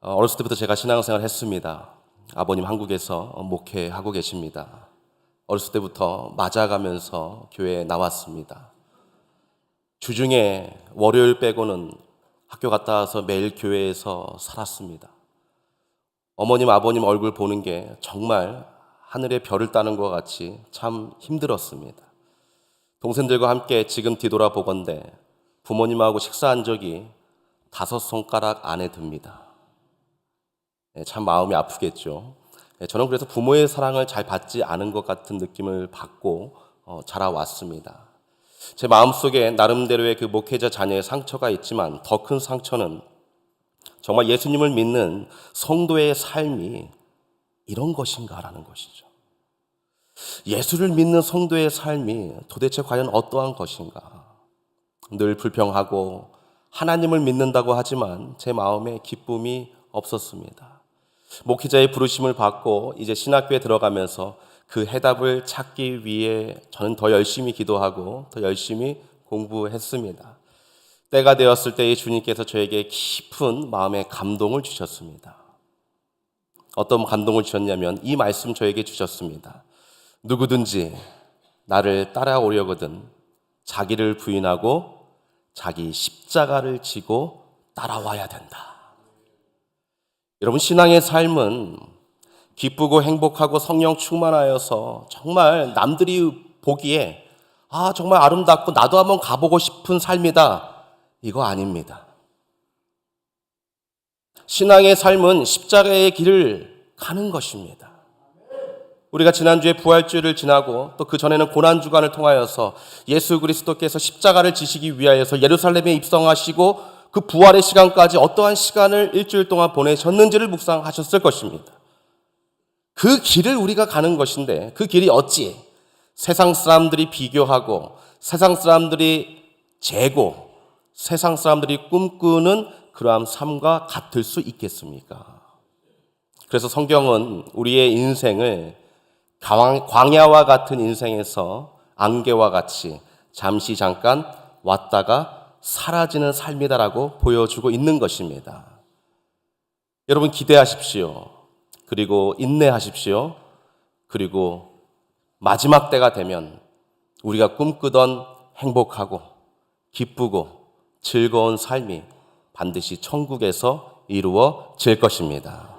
어렸을 때부터 제가 신앙생활을 했습니다. 아버님 한국에서 목회하고 계십니다. 어렸을 때부터 맞아가면서 교회에 나왔습니다. 주중에 월요일 빼고는 학교 갔다 와서 매일 교회에서 살았습니다. 어머님, 아버님 얼굴 보는 게 정말 하늘에 별을 따는 것 같이 참 힘들었습니다. 동생들과 함께 지금 뒤돌아보건대 부모님하고 식사한 적이 5손가락 안에 듭니다. 참 마음이 아프겠죠. 저는 그래서 부모의 사랑을 잘 받지 않은 것 같은 느낌을 받고 자라왔습니다. 제 마음속에 나름대로의 그 목회자 자녀의 상처가 있지만 더 큰 상처는 정말 예수님을 믿는 성도의 삶이 이런 것인가라는 것이죠. 예수를 믿는 성도의 삶이 도대체 과연 어떠한 것인가? 늘 불평하고 하나님을 믿는다고 하지만 제 마음에 기쁨이 없었습니다. 목회자의 부르심을 받고 이제 신학교에 들어가면서 그 해답을 찾기 위해 저는 더 열심히 기도하고 더 열심히 공부했습니다. 때가 되었을 때에 주님께서 저에게 깊은 마음의 감동을 주셨습니다. 어떤 감동을 주셨냐면 이 말씀 저에게 주셨습니다. 누구든지 나를 따라오려거든 자기를 부인하고 자기 십자가를 지고 따라와야 된다. 여러분, 신앙의 삶은 기쁘고 행복하고 성령 충만하여서 정말 남들이 보기에 정말 아름답고 나도 한번 가보고 싶은 삶이다. 이거 아닙니다. 신앙의 삶은 십자가의 길을 가는 것입니다. 우리가 지난주에 부활주일을 지나고 또 그 전에는 고난주간을 통하여서 예수 그리스도께서 십자가를 지시기 위하여서 예루살렘에 입성하시고 그 부활의 시간까지 어떠한 시간을 일주일 동안 보내셨는지를 묵상하셨을 것입니다. 그 길을 우리가 가는 것인데 그 길이 어찌 세상 사람들이 비교하고 세상 사람들이 재고 세상 사람들이 꿈꾸는 그러한 삶과 같을 수 있겠습니까? 그래서 성경은 우리의 인생을 광야와 같은 인생에서 안개와 같이 잠시 잠깐 왔다가 사라지는 삶이다라고 보여주고 있는 것입니다. 여러분, 기대하십시오. 그리고 인내하십시오. 그리고 마지막 때가 되면 우리가 꿈꾸던 행복하고 기쁘고 즐거운 삶이 반드시 천국에서 이루어질 것입니다.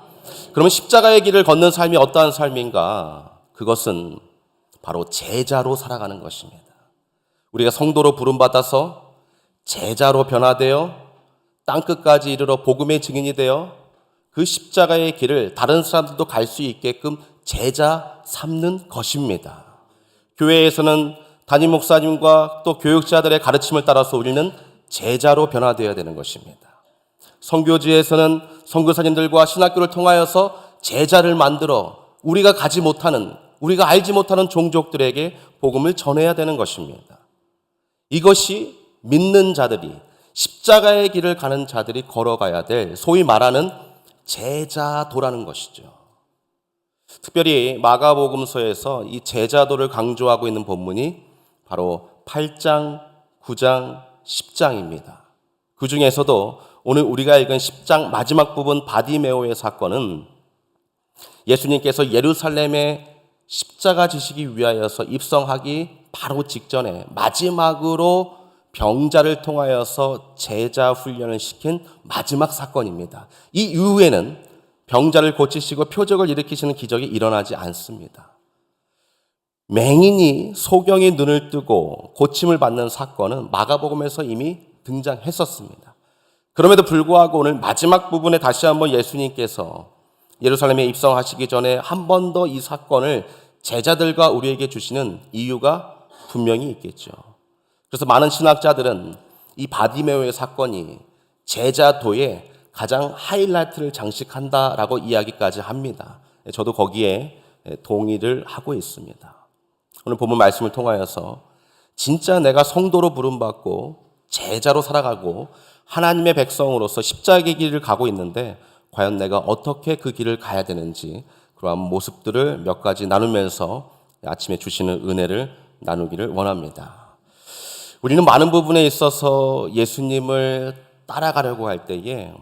그러면 십자가의 길을 걷는 삶이 어떠한 삶인가? 그것은 바로 제자로 살아가는 것입니다. 우리가 성도로 부름받아서 제자로 변화되어 땅끝까지 이르러 복음의 증인이 되어 그 십자가의 길을 다른 사람들도 갈 수 있게끔 제자 삼는 것입니다. 교회에서는 담임 목사님과 또 교육자들의 가르침을 따라서 우리는 제자로 변화되어야 되는 것입니다. 선교지에서는 선교사님들과 신학교를 통하여서 제자를 만들어 우리가 가지 못하는, 우리가 알지 못하는 종족들에게 복음을 전해야 되는 것입니다. 이것이 믿는 자들이, 십자가의 길을 가는 자들이 걸어가야 될 소위 말하는 제자도라는 것이죠. 특별히 마가복음서에서 이 제자도를 강조하고 있는 본문이 바로 8장, 9장, 10장입니다. 그 중에서도 오늘 우리가 읽은 10장 마지막 부분 바디메오의 사건은 예수님께서 예루살렘에 십자가 지시기 위하여서 입성하기 바로 직전에 마지막으로 병자를 통하여서 제자 훈련을 시킨 마지막 사건입니다. 이 이후에는 병자를 고치시고 표적을 일으키시는 기적이 일어나지 않습니다. 맹인이 소경이 눈을 뜨고 고침을 받는 사건은 마가복음에서 이미 등장했었습니다. 그럼에도 불구하고 오늘 마지막 부분에 다시 한번 예수님께서 예루살렘에 입성하시기 전에 한 번 더 이 사건을 제자들과 우리에게 주시는 이유가 분명히 있겠죠. 그래서 많은 신학자들은 이 바디메오의 사건이 제자도의 가장 하이라이트를 장식한다라고 이야기까지 합니다. 저도 거기에 동의를 하고 있습니다. 오늘 본문 말씀을 통하여서 진짜 내가 성도로 부름받고 제자로 살아가고 하나님의 백성으로서 십자가의 길을 가고 있는데 과연 내가 어떻게 그 길을 가야 되는지 그러한 모습들을 몇 가지 나누면서 아침에 주시는 은혜를 나누기를 원합니다. 우리는 많은 부분에 있어서 예수님을 따라가려고 할 때에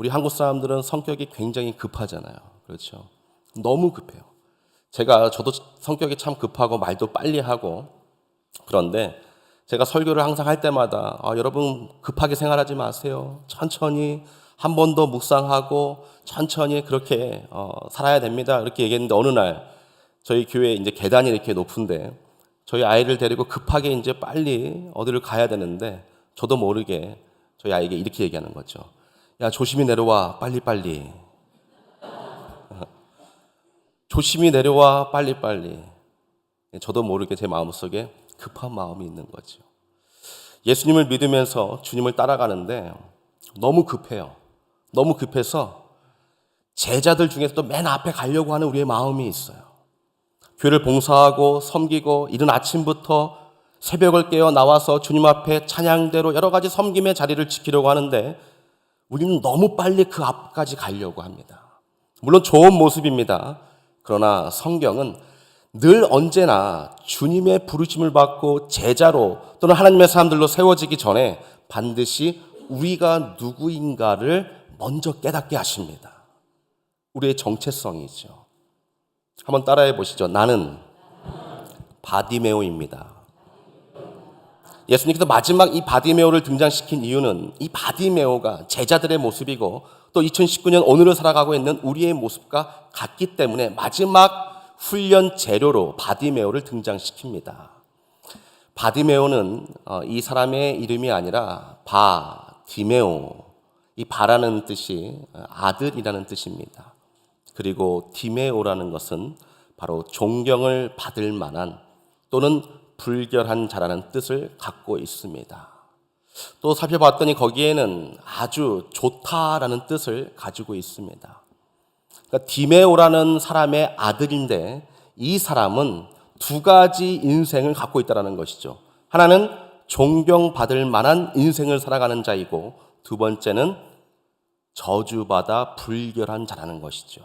우리 한국 사람들은 성격이 굉장히 급하잖아요. 그렇죠? 너무 급해요. 저도 성격이 참 급하고 말도 빨리 하고, 그런데 제가 설교를 항상 할 때마다 여러분 급하게 생활하지 마세요. 천천히 한 번 더 묵상하고 천천히 그렇게 살아야 됩니다. 이렇게 얘기했는데, 어느 날 저희 교회 이제 계단이 이렇게 높은데 저희 아이를 데리고 급하게 이제 빨리 어디를 가야 되는데, 저도 모르게 저희 아이에게 이렇게 얘기하는 거죠. 야, 조심히 내려와, 빨리빨리. 조심히 내려와, 빨리빨리. 저도 모르게 제 마음속에 급한 마음이 있는 거죠. 예수님을 믿으면서 주님을 따라가는데 너무 급해요. 너무 급해서 제자들 중에서도 맨 앞에 가려고 하는 우리의 마음이 있어요. 교회를 봉사하고 섬기고 이른 아침부터 새벽을 깨어 나와서 주님 앞에 찬양대로 여러 가지 섬김의 자리를 지키려고 하는데, 우리는 너무 빨리 그 앞까지 가려고 합니다. 물론 좋은 모습입니다. 그러나 성경은 늘 언제나 주님의 부르심을 받고 제자로 또는 하나님의 사람들로 세워지기 전에 반드시 우리가 누구인가를 먼저 깨닫게 하십니다. 우리의 정체성이죠. 한번 따라해 보시죠. 나는 바디메오입니다. 예수님께서 마지막 이 바디메오를 등장시킨 이유는 이 바디메오가 제자들의 모습이고 또 2019년 오늘을 살아가고 있는 우리의 모습과 같기 때문에 마지막 훈련 재료로 바디메오를 등장시킵니다. 바디메오는 이 사람의 이름이 아니라 바디메오, 이 바라는 뜻이 아들이라는 뜻입니다. 그리고 디메오라는 것은 바로 존경을 받을 만한 또는 불결한 자라는 뜻을 갖고 있습니다. 또 살펴봤더니 거기에는 아주 좋다라는 뜻을 가지고 있습니다. 그러니까 디메오라는 사람의 아들인데 이 사람은 두 가지 인생을 갖고 있다는 것이죠. 하나는 존경받을 만한 인생을 살아가는 자이고, 두 번째는 저주받아 불결한 자라는 것이죠.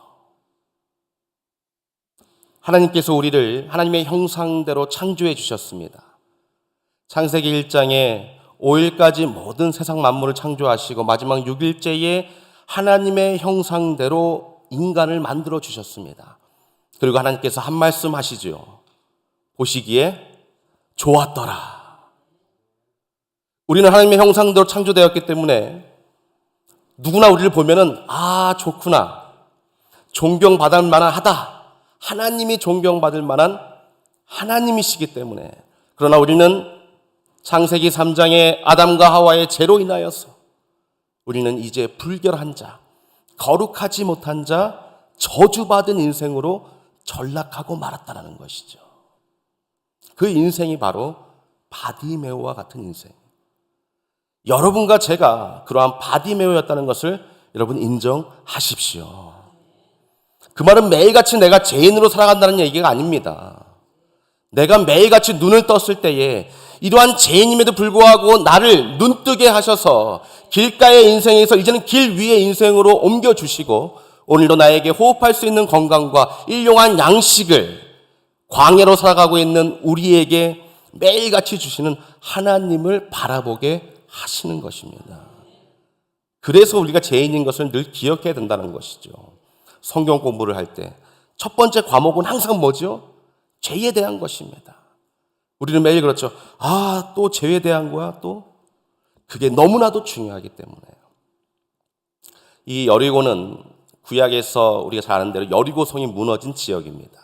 하나님께서 우리를 하나님의 형상대로 창조해 주셨습니다. 창세기 1장에 5일까지 모든 세상 만물을 창조하시고 마지막 6일째에 하나님의 형상대로 인간을 만들어 주셨습니다. 그리고 하나님께서 한 말씀 하시죠. 보시기에 좋았더라. 우리는 하나님의 형상대로 창조되었기 때문에 누구나 우리를 보면은 좋구나, 존경받을 만하다, 하나님이 존경받을 만한 하나님이시기 때문에. 그러나 우리는 창세기 3장의 아담과 하와의 죄로 인하여서 우리는 이제 불결한 자, 거룩하지 못한 자, 저주받은 인생으로 전락하고 말았다는 것이죠. 그 인생이 바로 바디메오와 같은 인생. 여러분과 제가 그러한 바디메오였다는 것을 여러분 인정하십시오. 그 말은 매일같이 내가 죄인으로 살아간다는 얘기가 아닙니다. 내가 매일같이 눈을 떴을 때에 이러한 죄인임에도 불구하고 나를 눈뜨게 하셔서 길가의 인생에서 이제는 길 위의 인생으로 옮겨주시고, 오늘도 나에게 호흡할 수 있는 건강과 일용한 양식을 광야로 살아가고 있는 우리에게 매일같이 주시는 하나님을 바라보게 하시는 것입니다. 그래서 우리가 죄인인 것을 늘 기억해야 된다는 것이죠. 성경 공부를 할 때 첫 번째 과목은 항상 뭐죠? 죄에 대한 것입니다. 우리는 매일 그렇죠. 또 죄에 대한 거야, 또? 그게 너무나도 중요하기 때문에요. 이 여리고는 구약에서 우리가 잘 아는 대로 여리고성이 무너진 지역입니다.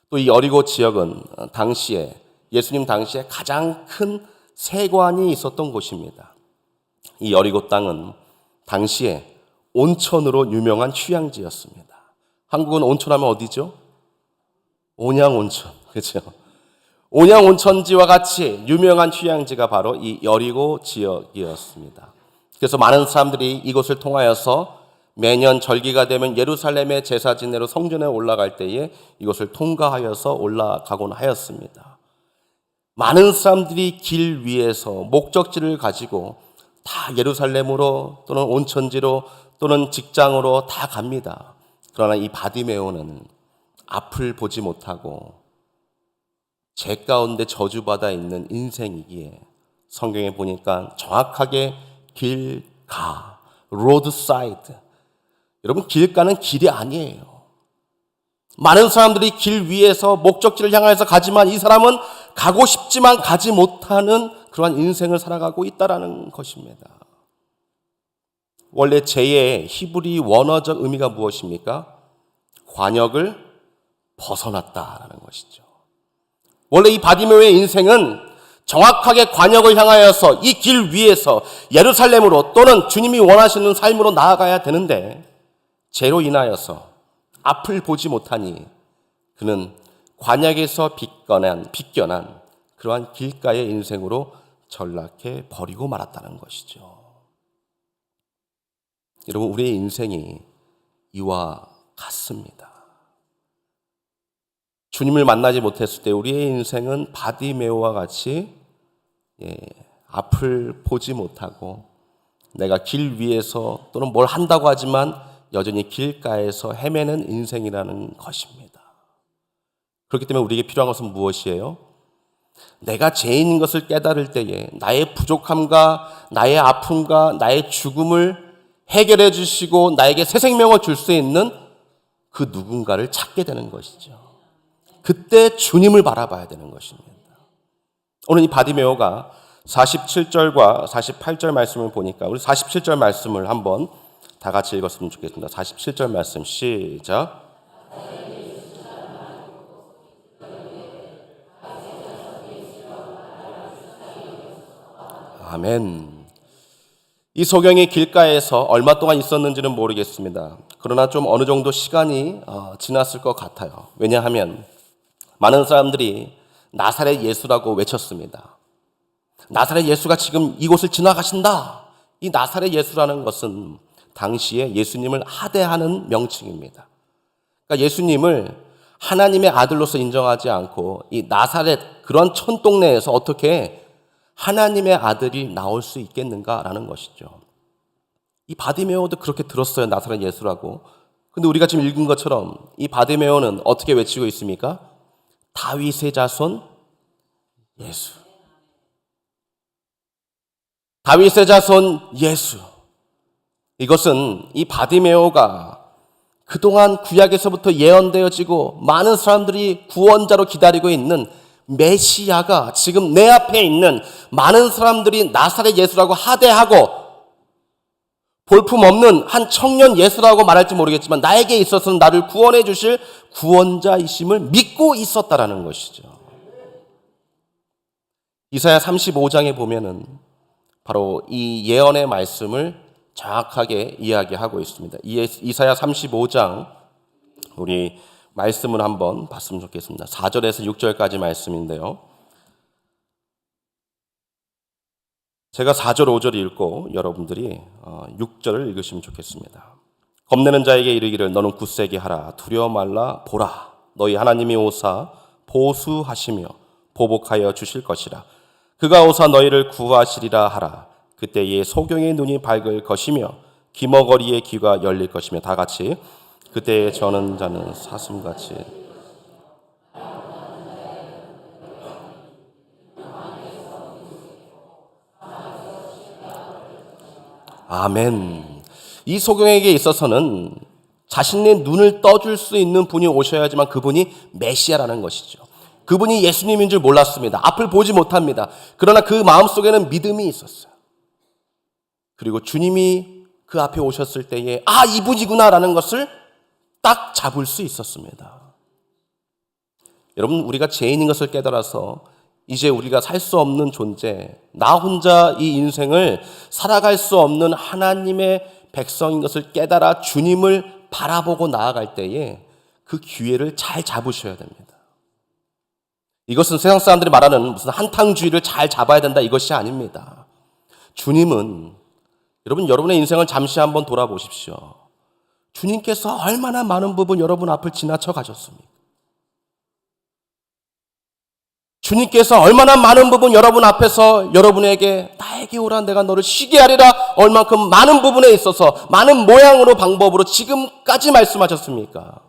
또 이 여리고 지역은 당시에, 예수님 당시에 가장 큰 세관이 있었던 곳입니다. 이 여리고 땅은 당시에 온천으로 유명한 휴양지였습니다. 한국은 온천하면 어디죠? 온양온천, 그렇죠? 온양온천지와 같이 유명한 휴양지가 바로 이 여리고 지역이었습니다. 그래서 많은 사람들이 이곳을 통하여서 매년 절기가 되면 예루살렘의 제사 지내러 성전에 올라갈 때에 이곳을 통과하여서 올라가곤 하였습니다. 많은 사람들이 길 위에서 목적지를 가지고 다 예루살렘으로 또는 온천지로 또는 직장으로 다 갑니다. 그러나 이 바디메오는 앞을 보지 못하고 죄 가운데 저주받아 있는 인생이기에 성경에 보니까 정확하게 길 가, 로드사이드. 여러분, 길가는 길이 아니에요. 많은 사람들이 길 위에서 목적지를 향해서 가지만 이 사람은 가고 싶지만 가지 못하는 그러한 인생을 살아가고 있다라는 것입니다. 원래 죄의 히브리 원어적 의미가 무엇입니까? 관역을 벗어났다라는 것이죠. 원래 이 바디메오의 인생은 정확하게 관역을 향하여서 이 길 위에서 예루살렘으로 또는 주님이 원하시는 삶으로 나아가야 되는데 죄로 인하여서 앞을 보지 못하니 그는 관역에서 빗겨난 그러한 길가의 인생으로 전락해 버리고 말았다는 것이죠. 여러분, 우리의 인생이 이와 같습니다. 주님을 만나지 못했을 때 우리의 인생은 바디메오와 같이 앞을 보지 못하고 내가 길 위에서 또는 뭘 한다고 하지만 여전히 길가에서 헤매는 인생이라는 것입니다. 그렇기 때문에 우리에게 필요한 것은 무엇이에요? 내가 죄인인 것을 깨달을 때에 나의 부족함과 나의 아픔과 나의 죽음을 해결해 주시고 나에게 새 생명을 줄 수 있는 그 누군가를 찾게 되는 것이죠. 그때 주님을 바라봐야 되는 것입니다. 오늘 이 바디메오가 47절과 48절 말씀을 보니까 우리 47절 말씀을 한번 다 같이 읽었으면 좋겠습니다. 47절 말씀 시작. 아멘. 이 소경이 길가에서 얼마 동안 있었는지는 모르겠습니다. 그러나 좀 어느 정도 시간이 지났을 것 같아요. 왜냐하면 많은 사람들이 나사렛 예수라고 외쳤습니다. 나사렛 예수가 지금 이곳을 지나가신다. 이 나사렛 예수라는 것은 당시에 예수님을 하대하는 명칭입니다. 그러니까 예수님을 하나님의 아들로서 인정하지 않고 이 나사렛 그런 촌동네에서 어떻게 하나님의 아들이 나올 수 있겠는가라는 것이죠. 이 바디메오도 그렇게 들었어요. 나사렛 예수라고. 근데 우리가 지금 읽은 것처럼 이 바디메오는 어떻게 외치고 있습니까? 다윗의 자손 예수. 다윗의 자손 예수. 이것은 이 바디메오가 그동안 구약에서부터 예언되어지고 많은 사람들이 구원자로 기다리고 있는 메시아가 지금 내 앞에 있는 많은 사람들이 나사렛 예수라고 하대하고 볼품없는 한 청년 예수라고 말할지 모르겠지만 나에게 있어서는 나를 구원해 주실 구원자이심을 믿고 있었다라는 것이죠. 이사야 35장에 보면은 바로 이 예언의 말씀을 정확하게 이야기하고 있습니다. 이사야 35장 우리 말씀을 한번 봤으면 좋겠습니다. 4절에서 6절까지 말씀인데요. 제가 4절, 5절 읽고 여러분들이 6절을 읽으시면 좋겠습니다. 겁내는 자에게 이르기를 너는 굳세게 하라. 두려워 말라. 보라. 너희 하나님이 오사 보수하시며 보복하여 주실 것이라. 그가 오사 너희를 구하시리라 하라. 그때에 소경의 눈이 밝을 것이며 기머거리의 귀가 열릴 것이며 다 같이 그때에 저는 자는 사슴같이 아멘. 이 소경에게 있어서는 자신의 눈을 떠줄 수 있는 분이 오셔야지만 그분이 메시아라는 것이죠. 그분이 예수님인 줄 몰랐습니다. 앞을 보지 못합니다. 그러나 그 마음속에는 믿음이 있었어요. 그리고 주님이 그 앞에 오셨을 때에 이분이구나라는 것을 딱 잡을 수 있었습니다. 여러분, 우리가 죄인인 것을 깨달아서 이제 우리가 살 수 없는 존재, 나 혼자 이 인생을 살아갈 수 없는 하나님의 백성인 것을 깨달아 주님을 바라보고 나아갈 때에 그 기회를 잘 잡으셔야 됩니다. 이것은 세상 사람들이 말하는 무슨 한탕주의를 잘 잡아야 된다 이것이 아닙니다. 주님은 여러분의 인생을 잠시 한번 돌아보십시오. 주님께서 얼마나 많은 부분 여러분 앞을 지나쳐 가셨습니까? 주님께서 얼마나 많은 부분 여러분 앞에서 여러분에게 나에게 오라 내가 너를 쉬게 하리라 얼만큼 많은 부분에 있어서 많은 모양으로 방법으로 지금까지 말씀하셨습니까?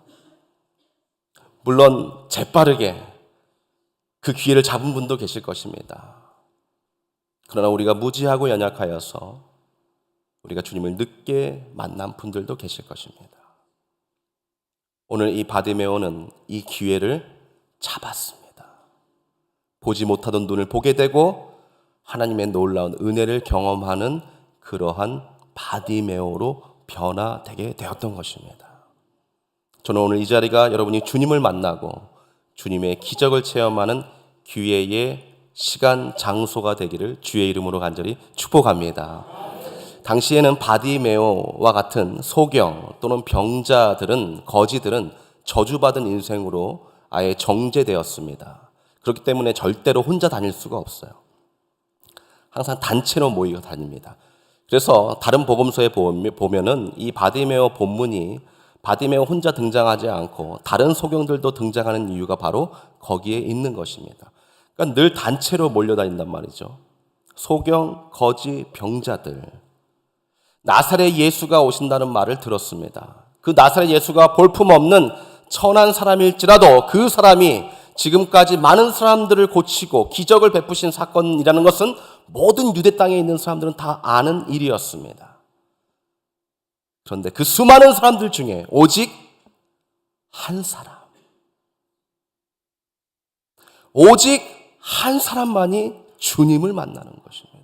물론 재빠르게 그 기회를 잡은 분도 계실 것입니다. 그러나 우리가 무지하고 연약하여서 우리가 주님을 늦게 만난 분들도 계실 것입니다. 오늘 이 바디메오는 이 기회를 잡았습니다. 보지 못하던 눈을 보게 되고 하나님의 놀라운 은혜를 경험하는 그러한 바디메오로 변화되게 되었던 것입니다. 저는 오늘 이 자리가 여러분이 주님을 만나고 주님의 기적을 체험하는 기회의 시간, 장소가 되기를 주의 이름으로 간절히 축복합니다. 당시에는 바디메오와 같은 소경 또는 병자들은, 거지들은 저주받은 인생으로 아예 정죄되었습니다. 그렇기 때문에 절대로 혼자 다닐 수가 없어요. 항상 단체로 모이고 다닙니다. 그래서 다른 복음서에 보면은 이 바디메오 본문이 바디메오 혼자 등장하지 않고 다른 소경들도 등장하는 이유가 바로 거기에 있는 것입니다. 그러니까 늘 단체로 몰려다닌단 말이죠. 소경, 거지, 병자들. 나사렛 예수가 오신다는 말을 들었습니다. 그 나사렛 예수가 볼품없는 천한 사람일지라도 그 사람이 지금까지 많은 사람들을 고치고 기적을 베푸신 사건이라는 것은 모든 유대 땅에 있는 사람들은 다 아는 일이었습니다. 그런데 그 수많은 사람들 중에 오직 한 사람, 오직 한 사람만이 주님을 만나는 것입니다.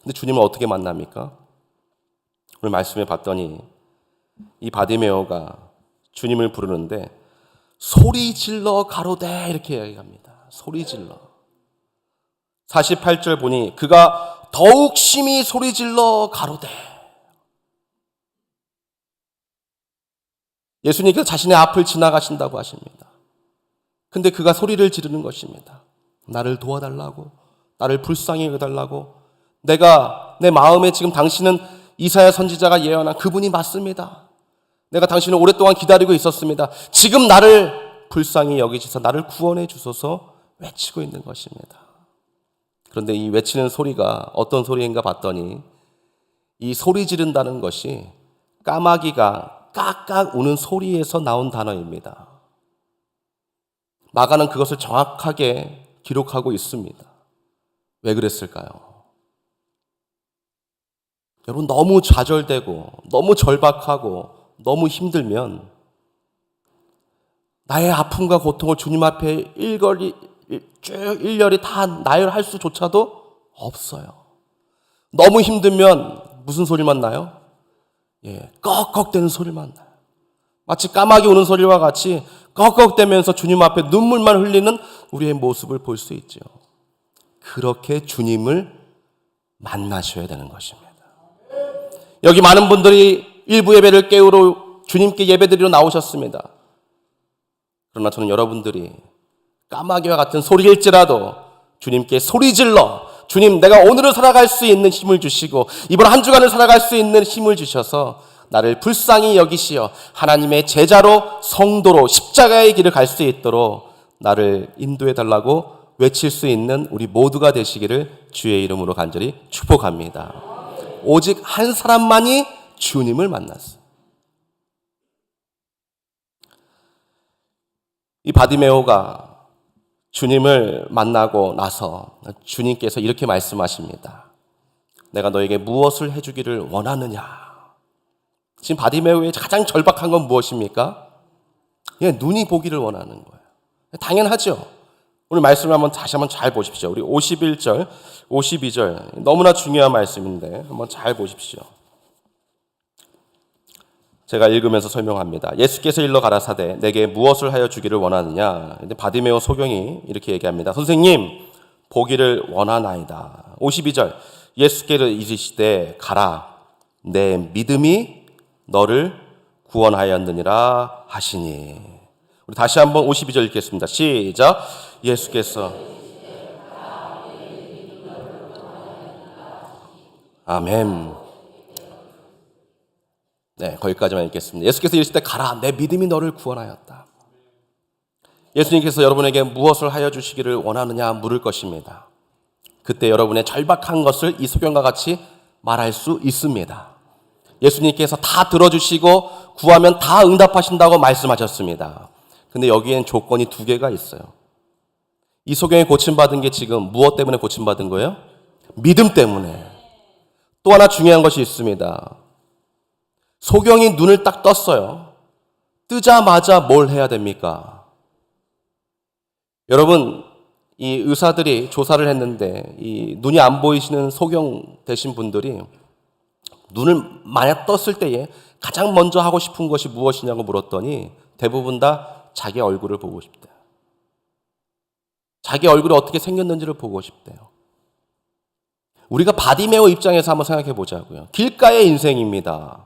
근데 주님을 어떻게 만납니까? 오늘 말씀에 봤더니 이 바디메오가 주님을 부르는데 소리 질러 가로되 이렇게 이야기합니다. 소리 질러. 48절 보니 그가 더욱 심히 소리 질러 가로되. 예수님께서 자신의 앞을 지나가신다고 하십니다. 근데 그가 소리를 지르는 것입니다. 나를 도와달라고, 나를 불쌍히 여겨달라고. 내가 내 마음에 지금 당신은 이사야 선지자가 예언한 그분이 맞습니다. 내가 당신을 오랫동안 기다리고 있었습니다. 지금 나를 불쌍히 여기셔서 나를 구원해 주소서 외치고 있는 것입니다. 그런데 이 외치는 소리가 어떤 소리인가 봤더니 이 소리 지른다는 것이 까마귀가 깍깍 우는 소리에서 나온 단어입니다. 마가는 그것을 정확하게 기록하고 있습니다. 왜 그랬을까요? 여러분, 너무 좌절되고 너무 절박하고 너무 힘들면 나의 아픔과 고통을 주님 앞에 일렬이 다 나열할 수조차도 없어요. 너무 힘들면 무슨 소리만 나요? 꺽꺽대는 소리만 나요. 마치 까마귀 우는 소리와 같이 꺽꺽대면서 주님 앞에 눈물만 흘리는 우리의 모습을 볼 수 있죠. 그렇게 주님을 만나셔야 되는 것입니다. 여기 많은 분들이 일부 예배를 깨우러 주님께 예배드리러 나오셨습니다. 그러나 저는 여러분들이 까마귀와 같은 소리일지라도 주님께 소리질러 주님, 내가 오늘을 살아갈 수 있는 힘을 주시고 이번 한 주간을 살아갈 수 있는 힘을 주셔서 나를 불쌍히 여기시어 하나님의 제자로 성도로 십자가의 길을 갈 수 있도록 나를 인도해 달라고 외칠 수 있는 우리 모두가 되시기를 주의 이름으로 간절히 축복합니다. 오직 한 사람만이 주님을 만났어요. 이 바디메오가 주님을 만나고 나서 주님께서 이렇게 말씀하십니다. 내가 너에게 무엇을 해주기를 원하느냐. 지금 바디메오의 가장 절박한 건 무엇입니까? 눈이 보기를 원하는 거예요. 당연하죠. 오늘 말씀을 다시 한번 잘 보십시오. 우리 51절, 52절 너무나 중요한 말씀인데 한번 잘 보십시오. 제가 읽으면서 설명합니다. 예수께서 일러 가라사대 내게 무엇을 하여 주기를 원하느냐. 근데 바디메오 소경이 이렇게 얘기합니다. 선생님, 보기를 원하나이다. 52절 예수께서 이르시되 가라, 내 믿음이 너를 구원하였느니라 하시니. 우리 다시 한번 52절 읽겠습니다. 시작. 예수께서 아멘. 네, 거기까지만 읽겠습니다. 예수께서 이르실 때 가라, 내 믿음이 너를 구원하였다. 예수님께서 여러분에게 무엇을 하여 주시기를 원하느냐 물을 것입니다. 그때 여러분의 절박한 것을 이 소경과 같이 말할 수 있습니다. 예수님께서 다 들어주시고 구하면 다 응답하신다고 말씀하셨습니다. 근데 여기엔 조건이 두 개가 있어요. 이 소경이 고침받은 게 지금 무엇 때문에 고침받은 거예요? 믿음 때문에. 또 하나 중요한 것이 있습니다. 소경이 눈을 딱 떴어요. 뜨자마자 뭘 해야 됩니까? 여러분, 이 의사들이 조사를 했는데 이 눈이 안 보이시는 소경 되신 분들이 눈을 만약 떴을 때에 가장 먼저 하고 싶은 것이 무엇이냐고 물었더니 대부분 다 자기 얼굴을 보고 싶대요. 자기 얼굴이 어떻게 생겼는지를 보고 싶대요. 우리가 바디메오 입장에서 한번 생각해 보자고요. 길가의 인생입니다.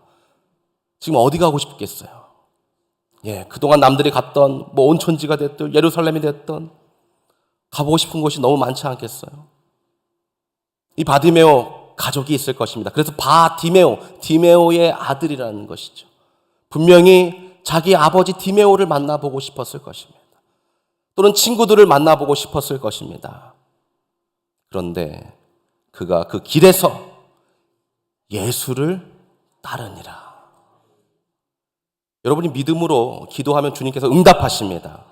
지금 어디 가고 싶겠어요? 그동안 남들이 갔던 뭐 온천지가 됐든 예루살렘이 됐든 가보고 싶은 곳이 너무 많지 않겠어요? 이 바디메오 가족이 있을 것입니다. 그래서 디메오의 아들이라는 것이죠. 분명히 자기 아버지 디메오를 만나보고 싶었을 것입니다. 또는 친구들을 만나보고 싶었을 것입니다. 그런데 그가 그 길에서 예수를 따르니라. 여러분이 믿음으로 기도하면 주님께서 응답하십니다.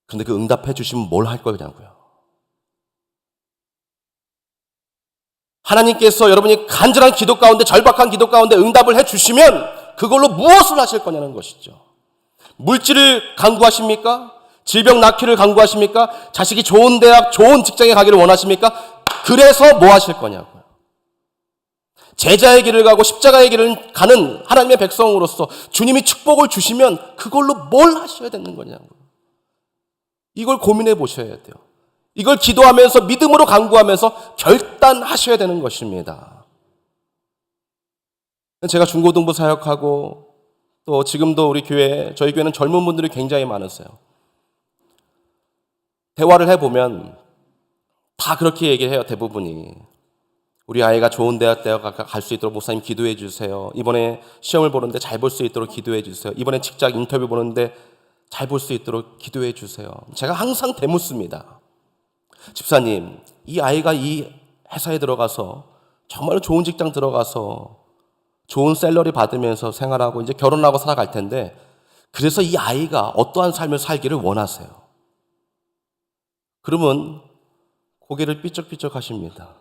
그런데 그 응답해 주시면 뭘 할 거냐고요. 하나님께서 여러분이 간절한 기도 가운데, 절박한 기도 가운데 응답을 해 주시면 그걸로 무엇을 하실 거냐는 것이죠. 물질을 간구하십니까? 질병 낫기를 간구하십니까? 자식이 좋은 대학, 좋은 직장에 가기를 원하십니까? 그래서 뭐 하실 거냐고요. 제자의 길을 가고 십자가의 길을 가는 하나님의 백성으로서 주님이 축복을 주시면 그걸로 뭘 하셔야 되는 거냐고요. 이걸 고민해 보셔야 돼요. 이걸 기도하면서 믿음으로 간구하면서 결단하셔야 되는 것입니다. 제가 중고등부 사역하고 또 지금도 우리 교회, 저희 교회는 젊은 분들이 굉장히 많으세요. 대화를 해보면 다 그렇게 얘기를 해요. 대부분이. 우리 아이가 좋은 대학 갈 수 있도록 목사님 기도해 주세요. 이번에 시험을 보는데 잘 볼 수 있도록 기도해 주세요. 이번에 직장 인터뷰 보는데 잘 볼 수 있도록 기도해 주세요. 제가 항상 되묻습니다. 집사님, 이 아이가 이 회사에 들어가서 정말로 좋은 직장 들어가서 좋은 샐러리 받으면서 생활하고 이제 결혼하고 살아갈 텐데 그래서 이 아이가 어떠한 삶을 살기를 원하세요? 그러면 고개를 삐쩍삐쩍 하십니다.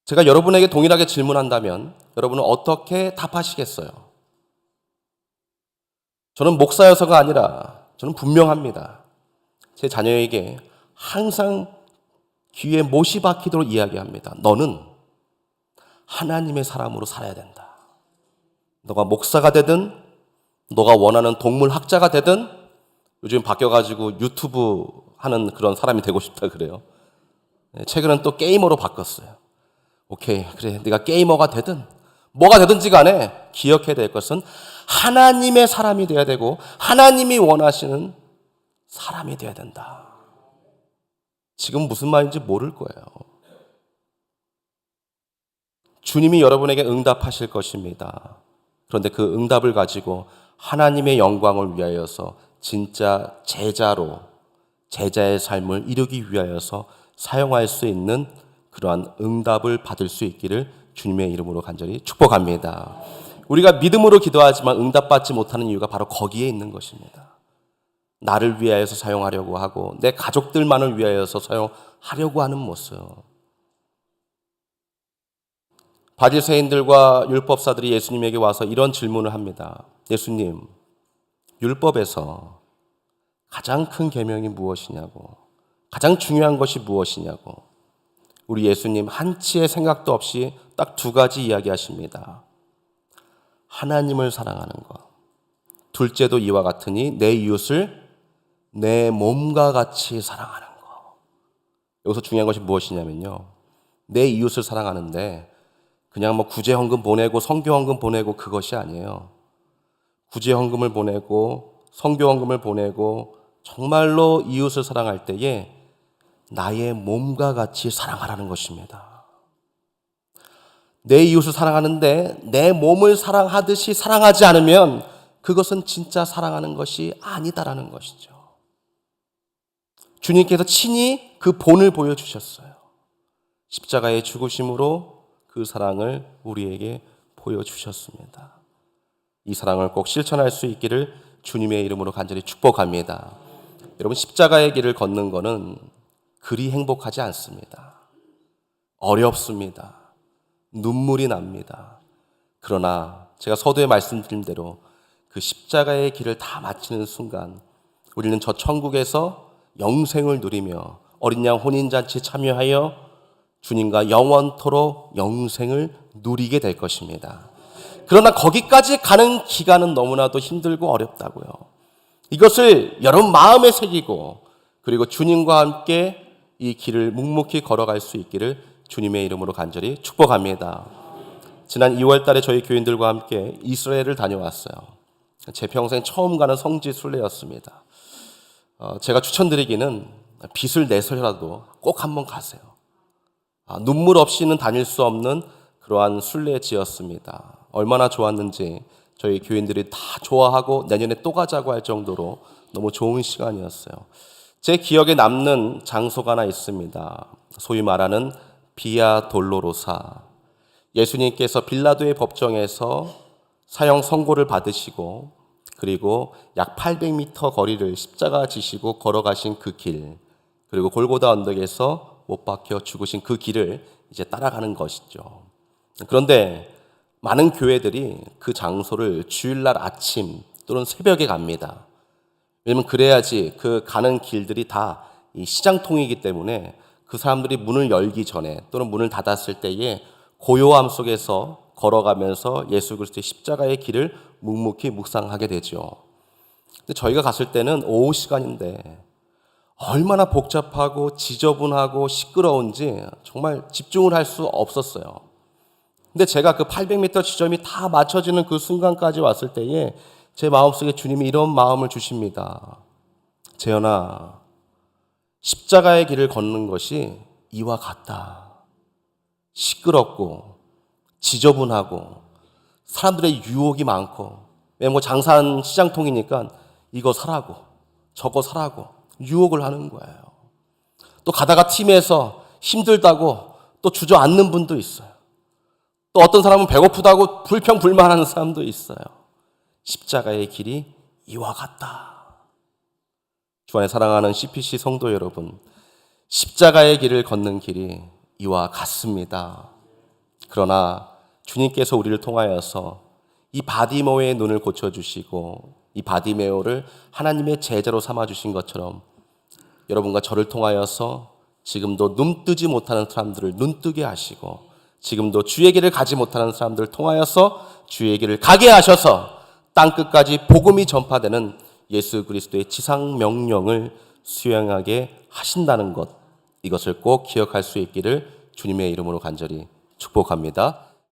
제가 여러분에게 동일하게 질문한다면 여러분은 어떻게 답하시겠어요? 저는 목사여서가 아니라 저는 분명합니다. 제 자녀에게 항상 귀에 못이 박히도록 이야기합니다. 너는 하나님의 사람으로 살아야 된다. 너가 목사가 되든 너가 원하는 동물학자가 되든 요즘 바뀌어가지고 유튜브 하는 그런 사람이 되고 싶다 그래요. 최근엔 또 게이머로 바꿨어요. 오케이, 그래, 네가 게이머가 되든 뭐가 되든지 간에 기억해야 될 것은 하나님의 사람이 돼야 되고 하나님이 원하시는 사람이 돼야 된다. 지금 무슨 말인지 모를 거예요. 주님이 여러분에게 응답하실 것입니다. 그런데 그 응답을 가지고 하나님의 영광을 위하여서 진짜 제자의 삶을 이루기 위하여서 사용할 수 있는 그러한 응답을 받을 수 있기를 주님의 이름으로 간절히 축복합니다. 우리가 믿음으로 기도하지만 응답받지 못하는 이유가 바로 거기에 있는 것입니다. 나를 위하여서 사용하려고 하고 내 가족들만을 위하여서 사용하려고 하는 모습. 바리새인들과 율법사들이 예수님에게 와서 이런 질문을 합니다. 예수님, 율법에서 가장 큰 계명이 무엇이냐고, 가장 중요한 것이 무엇이냐고. 우리 예수님 한치의 생각도 없이 딱 두 가지 이야기하십니다. 하나님을 사랑하는 것, 둘째도 이와 같으니 내 이웃을 내 몸과 같이 사랑하는 것. 여기서 중요한 것이 무엇이냐면요, 내 이웃을 사랑하는데 그냥 뭐 구제헌금 보내고 성교헌금 보내고 그것이 아니에요. 구제헌금을 보내고 성교헌금을 보내고 정말로 이웃을 사랑할 때에 나의 몸과 같이 사랑하라는 것입니다. 내 이웃을 사랑하는데 내 몸을 사랑하듯이 사랑하지 않으면 그것은 진짜 사랑하는 것이 아니다라는 것이죠. 주님께서 친히 그 본을 보여주셨어요. 십자가의 죽으심으로 그 사랑을 우리에게 보여주셨습니다. 이 사랑을 꼭 실천할 수 있기를 주님의 이름으로 간절히 축복합니다. 여러분, 십자가의 길을 걷는 것은 그리 행복하지 않습니다. 어렵습니다. 눈물이 납니다. 그러나 제가 서두에 말씀드린 대로 그 십자가의 길을 다 마치는 순간 우리는 저 천국에서 영생을 누리며 어린 양 혼인잔치에 참여하여 주님과 영원토록 영생을 누리게 될 것입니다. 그러나 거기까지 가는 기간은 너무나도 힘들고 어렵다고요. 이것을 여러분 마음에 새기고 그리고 주님과 함께 이 길을 묵묵히 걸어갈 수 있기를 주님의 이름으로 간절히 축복합니다. 지난 2월 달에 저희 교인들과 함께 이스라엘을 다녀왔어요. 제 평생 처음 가는 성지 순례였습니다. 제가 추천드리기는 빚을 내서라도 꼭 한번 가세요. 눈물 없이는 다닐 수 없는 그러한 순례지였습니다. 얼마나 좋았는지 저희 교인들이 다 좋아하고 내년에 또 가자고 할 정도로 너무 좋은 시간이었어요. 제 기억에 남는 장소가 하나 있습니다. 소위 말하는 비아 돌로로사. 예수님께서 빌라도의 법정에서 사형 선고를 받으시고 그리고 약 800m 거리를 십자가 지시고 걸어가신 그 길, 그리고 골고다 언덕에서 못 박혀 죽으신 그 길을 이제 따라가는 것이죠. 그런데 많은 교회들이 그 장소를 주일날 아침 또는 새벽에 갑니다. 왜냐면 그래야지 그 가는 길들이 다 이 시장통이기 때문에 그 사람들이 문을 열기 전에 또는 문을 닫았을 때에 고요함 속에서 걸어가면서 예수 그리스도의 십자가의 길을 묵묵히 묵상하게 되죠. 근데 저희가 갔을 때는 오후 시간인데 얼마나 복잡하고 지저분하고 시끄러운지 정말 집중을 할 수 없었어요. 근데 제가 그 800m 지점이 다 맞춰지는 그 순간까지 왔을 때에 제 마음속에 주님이 이런 마음을 주십니다. 재현아, 십자가의 길을 걷는 것이 이와 같다. 시끄럽고 지저분하고 사람들의 유혹이 많고, 뭐 장사한 시장통이니까 이거 사라고 저거 사라고 유혹을 하는 거예요. 또 가다가 팀에서 힘들다고 또 주저앉는 분도 있어요. 또 어떤 사람은 배고프다고 불평불만하는 사람도 있어요. 십자가의 길이 이와 같다. 주 안에 사랑하는 CPC 성도 여러분, 십자가의 길을 걷는 길이 이와 같습니다. 그러나 주님께서 우리를 통하여서 이 바디메오의 눈을 고쳐주시고 이 바디메오를 하나님의 제자로 삼아주신 것처럼 여러분과 저를 통하여서 지금도 눈 뜨지 못하는 사람들을 눈 뜨게 하시고 지금도 주의 길을 가지 못하는 사람들을 통하여서 주의 길을 가게 하셔서 땅끝까지 복음이 전파되는 예수 그리스도의 지상 명령을 수행하게 하신다는 것, 이것을 꼭 기억할 수 있기를 주님의 이름으로 간절히 축복합니다.